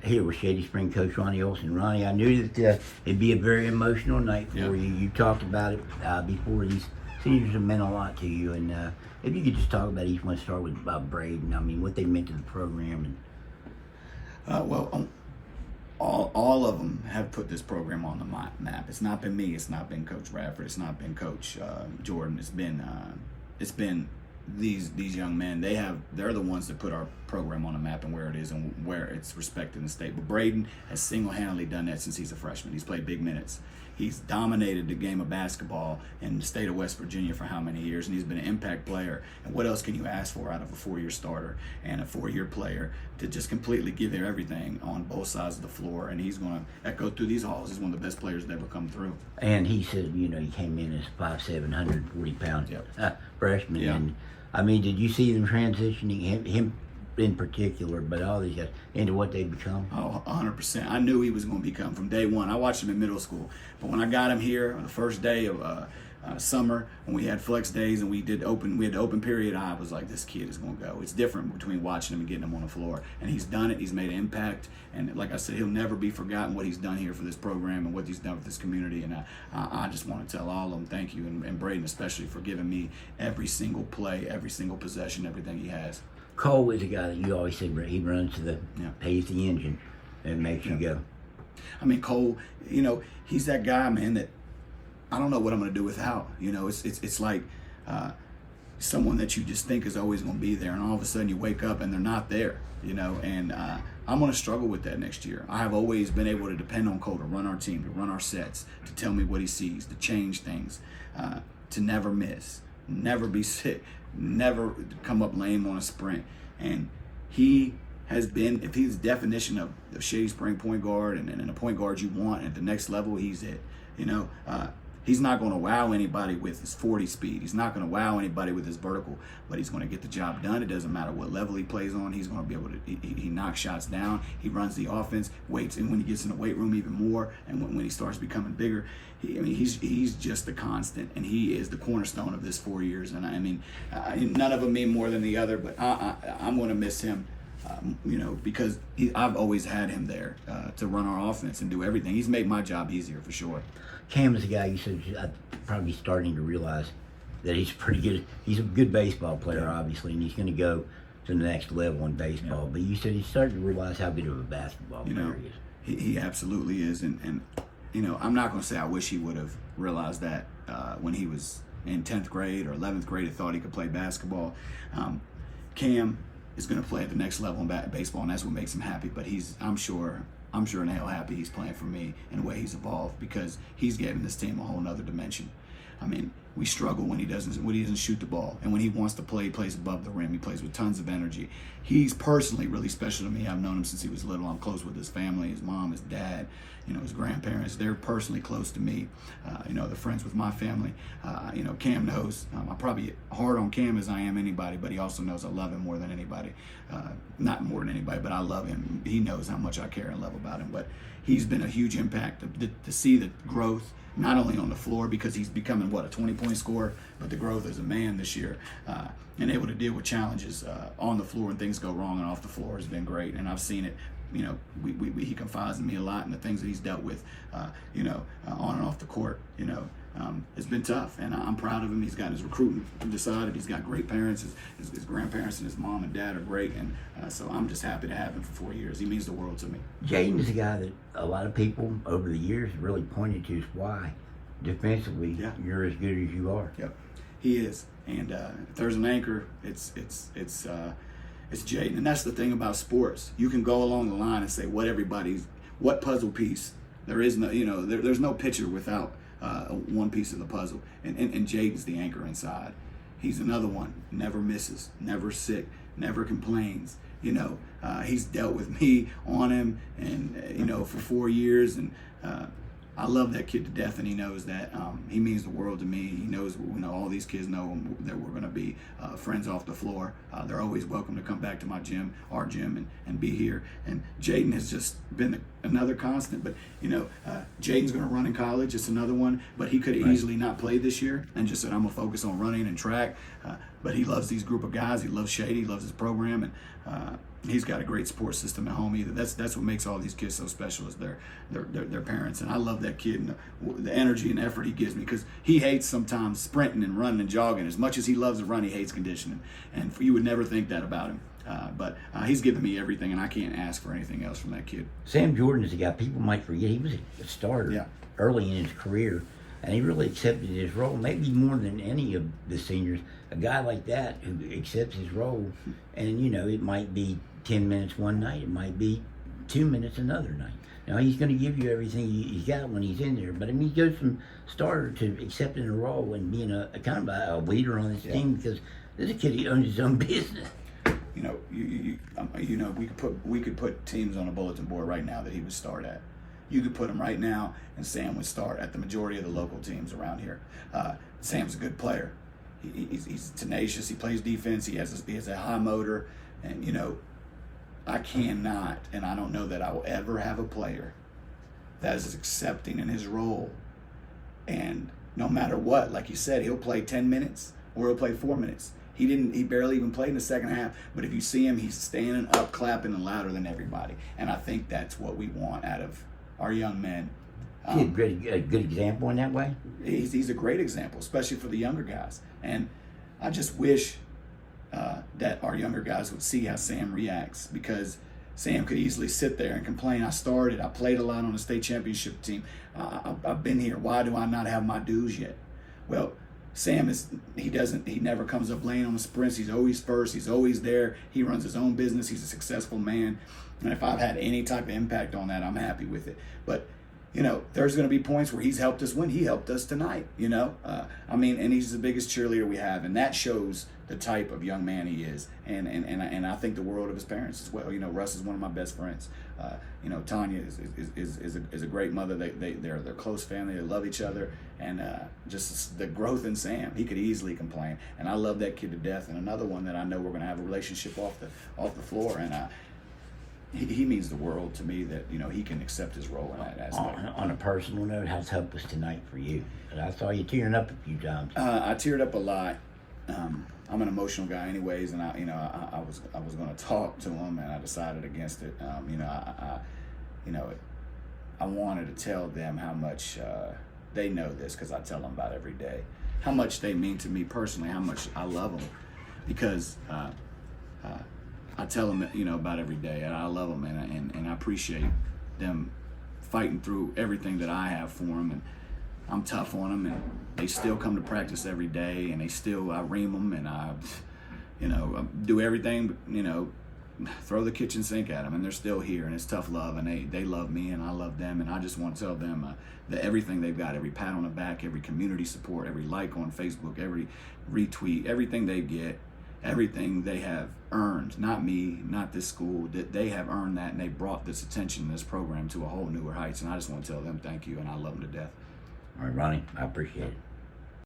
here with Shady Spring coach Ronnie Olson. Ronnie, I knew that it'd be a very emotional night for you. You talked about it before. These seniors have meant a lot to you, and if you could just talk about each one, start with Braden. I mean, what they meant to the program. And all of them have put this program on the map. It's not been me. It's not been Coach Radford. It's not been Coach Jordan. It's been these young men. They're the ones that put our program on the map and where it is and where it's respected in the state. But Braden has single-handedly done that since he's a freshman. He's played big minutes. He's dominated the game of basketball in the state of West Virginia for how many years, and he's been an impact player. And what else can you ask for out of a 4-year starter and a 4-year player to just completely give their everything on both sides of the floor? And he's going to echo through these halls. He's one of the best players to ever come through. And he said, he came in as 5'7", 140-pound freshman. Yeah. And I mean, did you see them transitioning him in particular, but all these guys into what they become? Oh, 100%. I knew he was going to become from day one. I watched him in middle school, but when I got him here on the first day of summer, when we had flex days and we had the open period, I was like, this kid is going to go. It's different between watching him and getting him on the floor, and he's done it. He's made an impact, and like I said, he'll never be forgotten what he's done here for this program and what he's done with this community. And I just want to tell all of them thank you, and Braden especially, for giving me every single play, every single possession, everything he has. Cole is a guy that you always said he runs to the pays the engine and makes you go. I mean, Cole, he's that guy, man, that I don't know what I'm going to do without. It's like someone that you just think is always going to be there, and all of a sudden you wake up and they're not there. And I'm going to struggle with that next year. I have always been able to depend on Cole to run our team, to run our sets, to tell me what he sees, to change things, to never miss, never be sick, never come up lame on a sprint. And he has been, if he's the definition of the Shady Spring point guard and the point guard you want at the next level, he's it. He's not going to wow anybody with his 40 speed. He's not going to wow anybody with his vertical, but he's going to get the job done. It doesn't matter what level he plays on. He's going to be able to, he knocks shots down. He runs the offense, waits, and when he gets in the weight room even more, and when he starts becoming bigger, he's just the constant, and he is the cornerstone of this 4 years. And none of them mean more than the other, but I'm going to miss him. Because I've always had him there to run our offense and do everything. He's made my job easier for sure. Cam is a guy you said probably starting to realize that he's pretty good. He's a good baseball player, obviously, and he's going to go to the next level in baseball. But you said he's starting to realize how good of a basketball player he is. He absolutely is, and I'm not going to say I wish he would have realized that when he was in 10th grade or 11th grade and thought he could play basketball. Cam is going to play at the next level in baseball, and that's what makes him happy. But I'm sure in hell happy he's playing for me and the way he's evolved, because he's giving this team a whole nother dimension. I mean, we struggle when he doesn't shoot the ball, and when he wants to play, he plays above the rim. He plays with tons of energy. He's personally really special to me. I've known him since he was little. I'm close with his family, his mom, his dad, his grandparents. They're personally close to me. They're friends with my family. Cam knows I'm probably hard on Cam as I am anybody, but he also knows I love him more than anybody. Not more than anybody, but I love him. He knows how much I care and love about him. But he's been a huge impact to see the growth, not only on the floor, because he's becoming, a 20-point scorer, but the growth as a man this year, and able to deal with challenges on the floor when things go wrong and off the floor has been great. And I've seen it. He confides in me a lot, and the things that he's dealt with, on and off the court, it's been tough, and I'm proud of him. He's got his recruiting decided. He's got great parents. His grandparents and his mom and dad are great, and so I'm just happy to have him for 4 years. He means the world to me. Jaden is a guy that a lot of people over the years really pointed to as why defensively you're as good as you are. Yep, he is. And if there's an anchor, it's Jaden. And that's the thing about sports. You can go along the line and say what puzzle piece. There is no, there's no pitcher without one piece of the puzzle. And Jaden's the anchor inside. He's another one. Never misses, never sick, never complains. He's dealt with me on him, and for 4 years, and I love that kid to death, and he knows that. He means the world to me. He knows, all these kids know that we're going to be friends off the floor. They're always welcome to come back to our gym, and be here. And Jaden has just been another constant. But, Jaden's going to run in college. It's another one. But he could have easily not played this year and just said, I'm going to focus on running and track. but he loves these group of guys. He loves Shady. He loves his program, and he's got a great support system at home. Either that's what makes all these kids so special is their parents. And I love that kid and the energy and effort he gives me, because he hates sometimes sprinting and running and jogging as much as he loves to run. He hates conditioning, and you would never think that about him. But he's given me everything, and I can't ask for anything else from that kid. Sam Jordan is a guy people might forget. He was a starter early in his career, and he really accepted his role, maybe more than any of the seniors. A guy like that who accepts his role, and it might be 10 minutes one night, it might be 2 minutes another night. Now, he's going to give you everything he's got when he's in there, but he goes from starter to accepting a role and being a kind of a leader on his team, because this is a kid, he owns his own business. We could put teams on a bulletin board right now that he would start at. You could put him right now, and Sam would start at the majority of the local teams around here. Sam's a good player. He's tenacious. He plays defense. He has a high motor, and I cannot, and I don't know that I will ever have a player that is accepting in his role, and no matter what, like you said, he'll play 10 minutes or he'll play 4 minutes. He barely even played in the second half, but if you see him, he's standing up, clapping, and louder than everybody. And I think that's what we want out of our young men. He's a good example in that way. He's a great example, especially for the younger guys. And I just wish that our younger guys would see how Sam reacts, because Sam could easily sit there and complain, I started, I played a lot on the state championship team, I've been here, why do I not have my dues yet? Well, Sam he never comes up lane on the sprints. He's always first. He's always there. He runs his own business. He's a successful man. And if I've had any type of impact on that, I'm happy with it. But, there's going to be points where he's helped us win. He helped us tonight, and he's the biggest cheerleader we have. And that shows the type of young man he is. And I think the world of his parents as well. Russ is one of my best friends. Tanya is a great mother. They're close family. They love each other. And just the growth in Sam, he could easily complain. And I love that kid to death. And another one that I know we're going to have a relationship off the floor. And he means the world to me, that he can accept his role in that aspect. On a personal note, how's Hope was tonight for you? I saw you tearing up a few times. I teared up a lot. I'm an emotional guy, anyways, and I was going to talk to him, and I decided against it. I wanted to tell them how much they know this, because I tell them about every day, how much they mean to me personally, how much I love them, because I tell them about every day, and I love them, and I appreciate them fighting through everything that I have for them, and I'm tough on them, and they still come to practice every day, and I ream them, and I do everything, throw the kitchen sink at them, and they're still here, and it's tough love, and they love me, and I love them, and I just want to tell them that everything they've got, every pat on the back, every community support, every like on Facebook, every retweet, everything they get, everything they have earned, not me, not this school, that they have earned that, and they brought this attention, this program to a whole newer heights, and I just want to tell them thank you, and I love them to death. All right, Ronnie, I appreciate it.